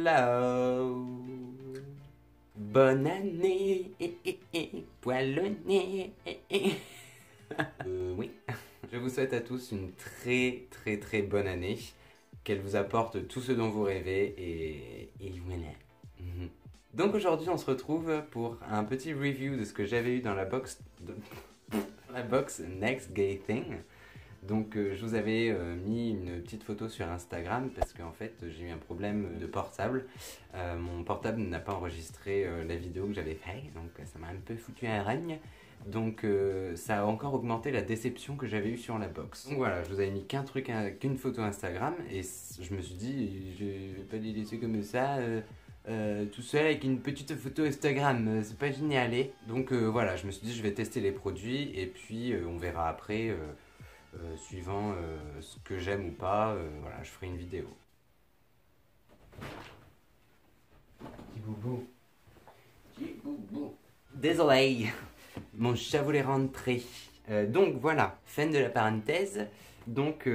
Hello. Bonne année, poil au nez. Oui, je vous souhaite à tous une très bonne année. Qu'elle vous apporte tout ce dont vous rêvez et voilà. Donc aujourd'hui on se retrouve pour un petit review de ce que j'avais eu dans la box Next Gay Thing. Donc je vous avais mis une petite photo sur Instagram parce qu'en fait j'ai eu un problème de portable. Mon portable n'a pas enregistré la vidéo que j'avais faite, donc ça m'a un peu foutu un règne. Donc ça a encore augmenté la déception que j'avais eue sur la box. Donc voilà, je vous avais mis qu'une photo Instagram et je me suis dit je vais pas les laisser comme ça tout seul avec une petite photo Instagram, c'est pas génial. Donc voilà, je me suis dit je vais tester les produits et puis on verra après. Suivant ce que j'aime ou pas, voilà, je ferai une vidéo. Petit boubou. Petit boubou. Désolé, mon chat voulait rentrer. Donc voilà, fin de la parenthèse. Donc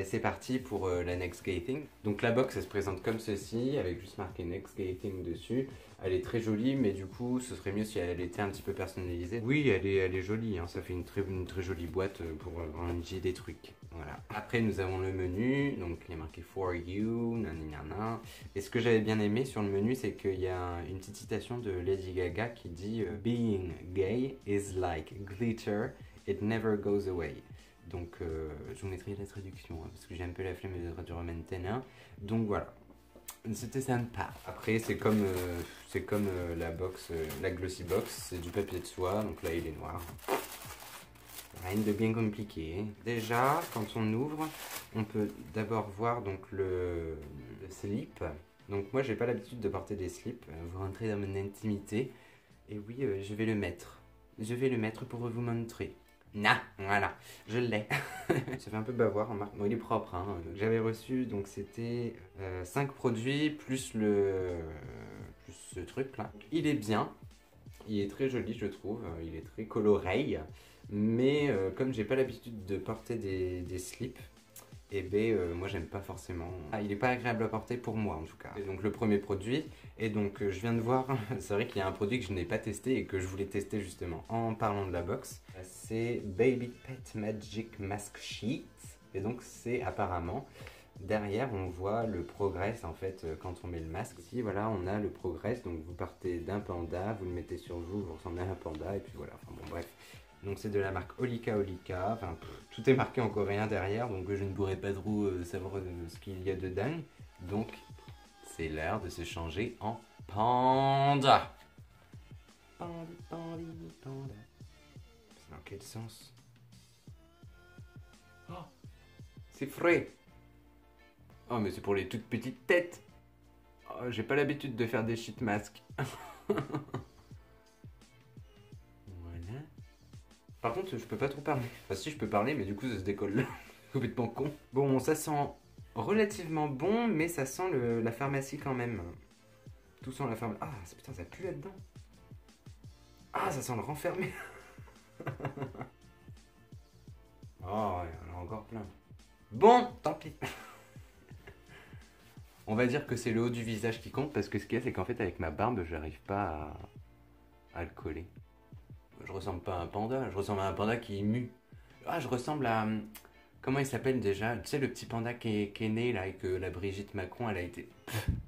c'est parti pour la Next Gay Thing. Donc la box elle se présente comme ceci, avec juste marqué Next Gay Thing dessus. Elle est très jolie, mais du coup ce serait mieux si elle était un petit peu personnalisée. Oui, elle est jolie, hein, ça fait une très jolie boîte pour ranger des trucs. Voilà. Après nous avons le menu, donc il y a marqué For You, nanana. Et ce que j'avais bien aimé sur le menu, c'est qu'il y a une petite citation de Lady Gaga qui dit Being gay is like glitter, it never goes away. Donc je vous mettrai la traduction hein, parce que j'ai un peu la flemme de traduire en maintenant. Donc voilà, c'était sympa. Après c'est comme la box, la glossy box, c'est du papier de soie, donc là il est noir. Rien de bien compliqué. Déjà quand on ouvre, on peut d'abord voir donc le slip. Donc moi j'ai pas l'habitude de porter des slips, vous rentrez dans mon intimité. Et oui, je vais le mettre. Je vais le mettre pour vous montrer. Nah, voilà, je l'ai. Ça fait un peu bavard, bon, il est propre. Hein. J'avais reçu, donc c'était 5 produits plus ce truc là. Il est bien, il est très joli je trouve, il est très coloré. Mais comme j'ai pas l'habitude de porter des slips, et moi j'aime pas forcément. Il est pas agréable à porter pour moi en tout cas. Et donc le premier produit, et donc je viens de voir, c'est vrai qu'il y a un produit que je n'ai pas testé et que je voulais tester justement en parlant de la box. C'est Baby Pet Magic Mask Sheet. Et donc c'est apparemment, derrière on voit le Progress en fait quand on met le masque. Ici voilà on a le Progress, donc vous partez d'un panda, vous le mettez sur vous ressemblez à un panda et puis voilà, enfin bon bref. Donc c'est de la marque Olika Olika, enfin tout est marqué en coréen derrière, donc je ne pourrais pas trop savoir ce qu'il y a dedans. Donc c'est l'heure de se changer en panda. Panda. C'est dans quel sens? Oh, c'est frais. Oh mais c'est pour les toutes petites têtes. Oh, j'ai pas l'habitude de faire des shit masks. Par contre, je peux pas trop parler. Enfin, si, je peux parler, mais du coup, ça se décolle là. Complètement con. Bon, ça sent relativement bon, mais ça sent la pharmacie quand même. Tout sent la pharmacie. Ah, putain, ça pue là-dedans. Ah, ça sent le renfermé. Oh, il y en a encore plein. Bon, tant pis. On va dire que c'est le haut du visage qui compte, parce que ce qu'il y a, c'est qu'en fait, avec ma barbe, j'arrive pas à le coller. Je ressemble pas à un panda, je ressemble à un panda qui est mu. Ah, je ressemble à... Comment il s'appelle déjà? Tu sais, le petit panda qui est né là et que la Brigitte Macron, elle a été...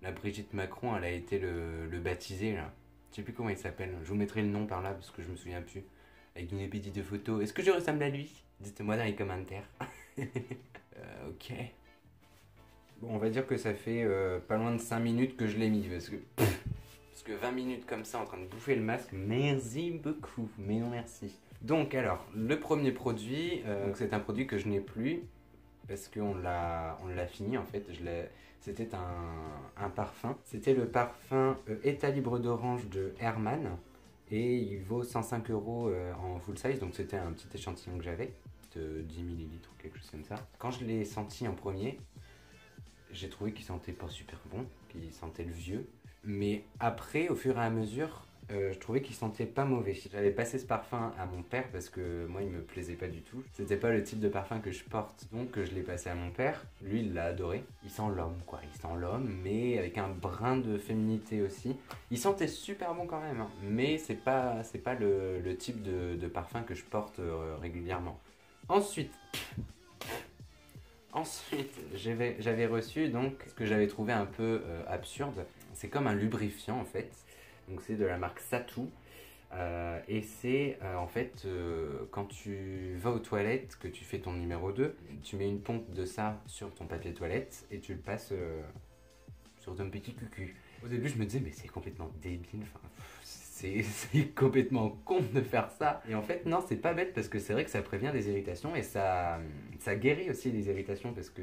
La Brigitte Macron, elle a été le baptisé là. Je sais plus comment il s'appelle. Je vous mettrai le nom par là parce que je me souviens plus. Avec une petite photo. Est-ce que je ressemble à lui? Dites-moi dans les commentaires. Ok. Bon, on va dire que ça fait pas loin de 5 minutes que je l'ai mis parce que... Parce que 20 minutes comme ça en train de bouffer le masque, merci beaucoup, mais non merci. Donc alors, le premier produit, c'est un produit que je n'ai plus, parce qu'on l'a fini en fait, c'était un parfum. C'était le parfum État libre d'orange de Herman, et il vaut 105 € en full size, donc c'était un petit échantillon que j'avais, de 10 ml ou quelque chose comme ça. Quand je l'ai senti en premier, j'ai trouvé qu'il sentait pas super bon, qu'il sentait le vieux. Mais après, au fur et à mesure, je trouvais qu'il sentait pas mauvais. J'avais passé ce parfum à mon père parce que moi il me plaisait pas du tout. C'était pas le type de parfum que je porte, donc je l'ai passé à mon père. Lui il l'a adoré. Il sent l'homme quoi, il sent l'homme, mais avec un brin de féminité aussi. Il sentait super bon quand même, hein. Mais c'est pas le type de parfum que je porte régulièrement. Ensuite, j'avais reçu donc ce que j'avais trouvé un peu absurde. C'est comme un lubrifiant en fait. Donc c'est de la marque Satou. Et c'est en fait quand tu vas aux toilettes, que tu fais ton numéro 2, tu mets une pompe de ça sur ton papier toilette et tu le passes sur ton petit cucu. Au début je me disais mais c'est complètement débile, enfin, c'est complètement con de faire ça. Et en fait non, c'est pas bête parce que c'est vrai que ça prévient des irritations et ça guérit aussi les irritations parce que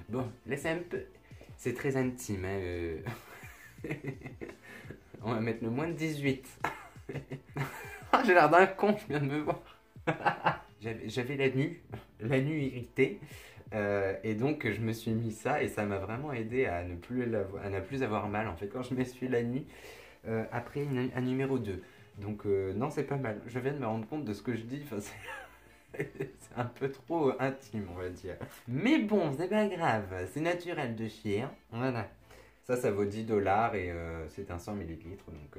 bon là c'est un peu, c'est très intime hein, on va mettre le moins de 18. J'ai l'air d'un con, je viens de me voir. J'avais la nuit irritée. Et donc je me suis mis ça et ça m'a vraiment aidé à ne plus avoir mal en fait quand je m'essuie la nuit après un numéro 2. Donc non, c'est pas mal. Je viens de me rendre compte de ce que je dis. Enfin, c'est un peu trop intime, on va dire. Mais bon, c'est pas grave. C'est naturel de chier, hein. Voilà. Ça vaut 10 $ et c'est un 100 millilitres. Donc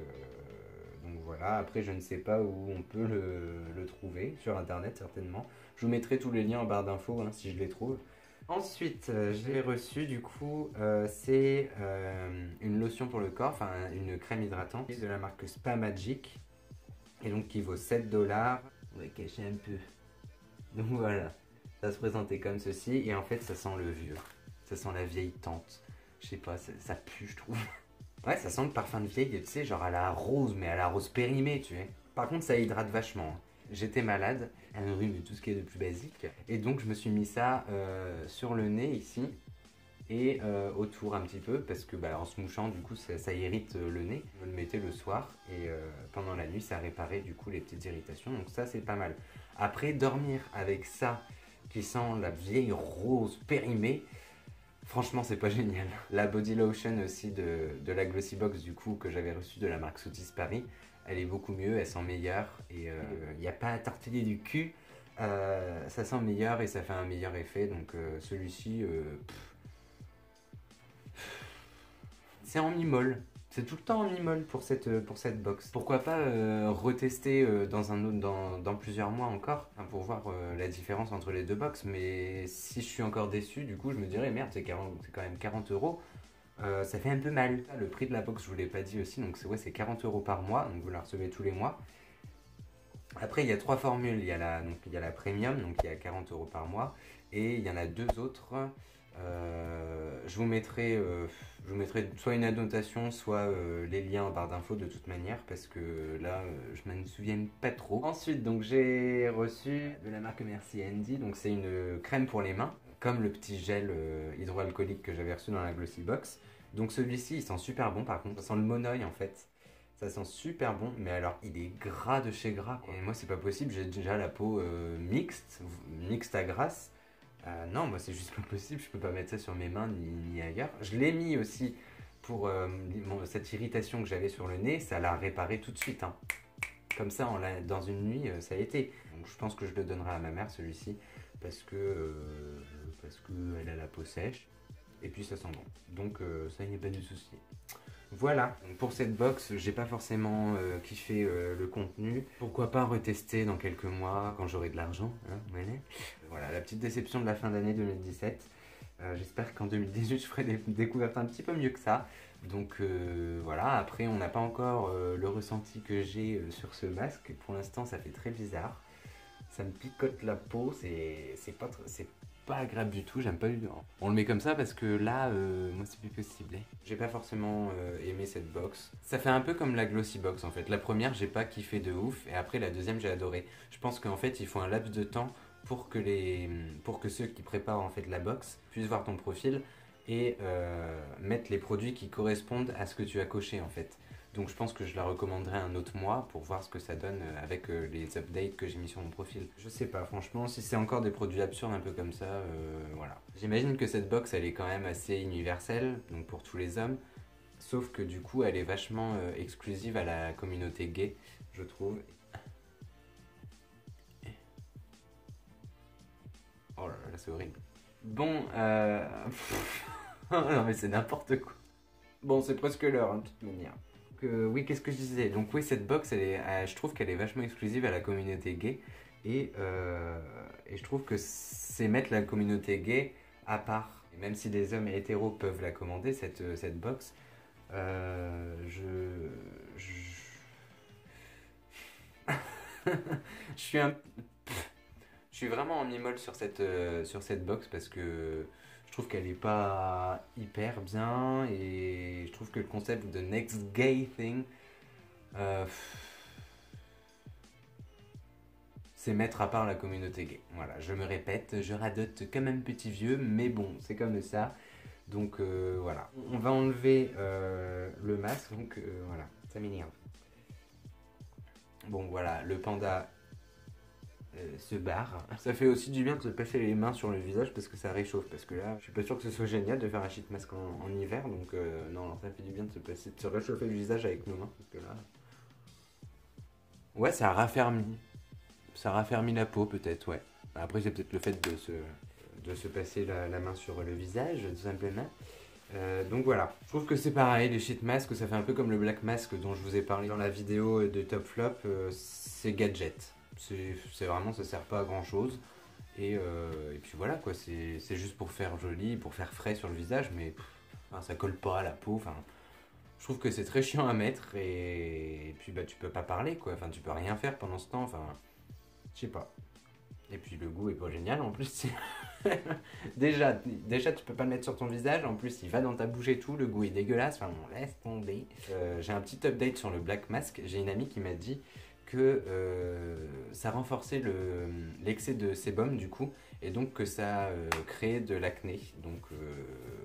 voilà. Après, je ne sais pas où on peut le trouver. Sur internet, certainement. Je vous mettrai tous les liens en barre d'infos hein, si je les trouve. Ensuite, j'ai reçu du coup, c'est une lotion pour le corps, enfin une crème hydratante de la marque Spa Magic. Et donc qui vaut 7 $. On va cacher un peu. Donc voilà, ça se présentait comme ceci et en fait ça sent le vieux, ça sent la vieille tante. Je sais pas, ça pue je trouve. Ouais, ça sent le parfum de vieille, tu sais, genre à la rose, mais à la rose périmée, tu sais. Par contre ça hydrate vachement. J'étais malade, un rhume et tout ce qui est de plus basique. Et donc je me suis mis ça sur le nez ici et autour un petit peu parce que en se mouchant du coup ça irrite le nez. Je le mettais le soir et pendant la nuit ça réparait du coup les petites irritations, donc ça c'est pas mal. Après dormir avec ça qui sent la vieille rose périmée, franchement c'est pas génial. La body lotion aussi de la Glossybox du coup que j'avais reçue de la marque Sotis Paris, elle est beaucoup mieux, elle sent meilleur et il n'y a pas à tortiller du cul. Ça sent meilleur et ça fait un meilleur effet, donc celui-ci c'est en mi-molle. C'est tout le temps en mi-molle pour cette box. Pourquoi pas retester dans plusieurs mois encore hein, pour voir la différence entre les deux box. Mais si je suis encore déçu, du coup je me dirais merde, c'est quand même 40 €. Ça fait un peu mal. Le prix de la box, je vous l'ai pas dit aussi, donc c'est 40 € par mois, donc vous la recevez tous les mois. Après, il y a 3 formules. Il y a la premium, donc il y a 40 € par mois, et il y en a 2 autres. Je vous mettrai soit une annotation, soit les liens en barre d'infos de toute manière, parce que là, je ne me souviens pas trop. Ensuite, donc j'ai reçu de la marque Merci Andy, donc c'est une crème pour les mains, comme le petit gel hydroalcoolique que j'avais reçu dans la Glossy Box. Donc celui-ci, il sent super bon par contre, ça sent le monoeil en fait. Ça sent super bon, mais alors il est gras de chez gras, quoi. Et moi c'est pas possible, j'ai déjà la peau mixte à grasse. Non, moi c'est juste pas possible, je peux pas mettre ça sur mes mains ni ailleurs. Je l'ai mis aussi pour cette irritation que j'avais sur le nez, ça l'a réparé tout de suite, hein. Comme ça, dans une nuit, ça a été. Donc je pense que je le donnerai à ma mère celui-ci parce que elle a la peau sèche et puis ça sent bon. Donc ça n'y a pas de souci. Voilà, donc pour cette box, j'ai pas forcément kiffé le contenu. Pourquoi pas retester dans quelques mois quand j'aurai de l'argent, hein, voilà, la petite déception de la fin d'année 2017. J'espère qu'en 2018, je ferai des découvertes un petit peu mieux que ça. Donc voilà, après on n'a pas encore le ressenti que j'ai sur ce masque. Pour l'instant, ça fait très bizarre. Ça me picote la peau, c'est pas agréable du tout, j'aime pas du tout. On le met comme ça parce que là, moi c'est plus possible. Hein. J'ai pas forcément aimé cette box. Ça fait un peu comme la Glossy Box en fait. La première, j'ai pas kiffé de ouf et après la deuxième, j'ai adoré. Je pense qu'en fait, il faut un laps de temps pour que ceux qui préparent en fait la box puissent voir ton profil et mettre les produits qui correspondent à ce que tu as coché en fait. Donc je pense que je la recommanderai un autre mois pour voir ce que ça donne avec les updates que j'ai mis sur mon profil. Je sais pas, franchement, si c'est encore des produits absurdes un peu comme ça, voilà. J'imagine que cette box, elle est quand même assez universelle, donc pour tous les hommes. Sauf que du coup, elle est vachement exclusive à la communauté gay, je trouve. Oh là là, c'est horrible. Bon, non mais c'est n'importe quoi. Bon, c'est presque l'heure, hein, de toute manière. Oui, qu'est-ce que je disais? Donc oui, cette box, je trouve qu'elle est vachement exclusive à la communauté gay. Et je trouve que c'est mettre la communauté gay à part. Et même si les hommes hétéros peuvent la commander, cette box, je je suis un... Je suis vraiment en mi-molle sur cette box parce que je trouve qu'elle est pas hyper bien et je trouve que le concept de next gay thing, euh, c'est mettre à part la communauté gay. Voilà, je me répète, je radote comme un petit vieux, mais bon, c'est comme ça. Donc voilà, on va enlever le masque, donc voilà, ça m'énerve. Bon voilà, le panda se barre. Ça fait aussi du bien de se passer les mains sur le visage parce que ça réchauffe. Parce que là, je suis pas sûr que ce soit génial de faire un sheet mask en hiver. Donc non, ça fait du bien de se réchauffer le visage avec nos mains. Parce que là... Ouais, ça a raffermi. Ça raffermit la peau peut-être, ouais. Après, c'est peut-être le fait de se passer la main sur le visage, tout simplement. Donc voilà, je trouve que c'est pareil, les sheet masks, ça fait un peu comme le black mask dont je vous ai parlé dans la vidéo de Top Flop, c'est gadget. C'est vraiment, ça sert pas à grand chose. Et puis voilà quoi, c'est juste pour faire joli, pour faire frais sur le visage, mais enfin, ça colle pas à la peau. Enfin, je trouve que c'est très chiant à mettre et puis bah tu peux pas parler quoi, enfin tu peux rien faire pendant ce temps, enfin je sais pas. Et puis le goût est pas génial en plus. déjà tu peux pas le mettre sur ton visage, en plus il va dans ta bouche et tout, le goût est dégueulasse, enfin on laisse tomber. J'ai un petit update sur le black mask, j'ai une amie qui m'a dit que ça renforçait l'excès de sébum du coup, et donc que ça créait de l'acné. Donc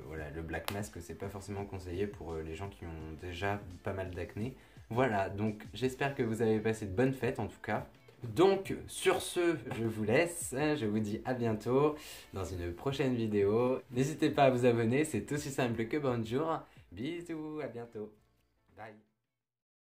voilà, le black mask c'est pas forcément conseillé pour les gens qui ont déjà pas mal d'acné. Voilà, donc j'espère que vous avez passé de bonnes fêtes en tout cas. Donc sur ce, je vous laisse, je vous dis à bientôt dans une prochaine vidéo. N'hésitez pas à vous abonner, c'est aussi simple que bonjour. Bisous, à bientôt. Bye.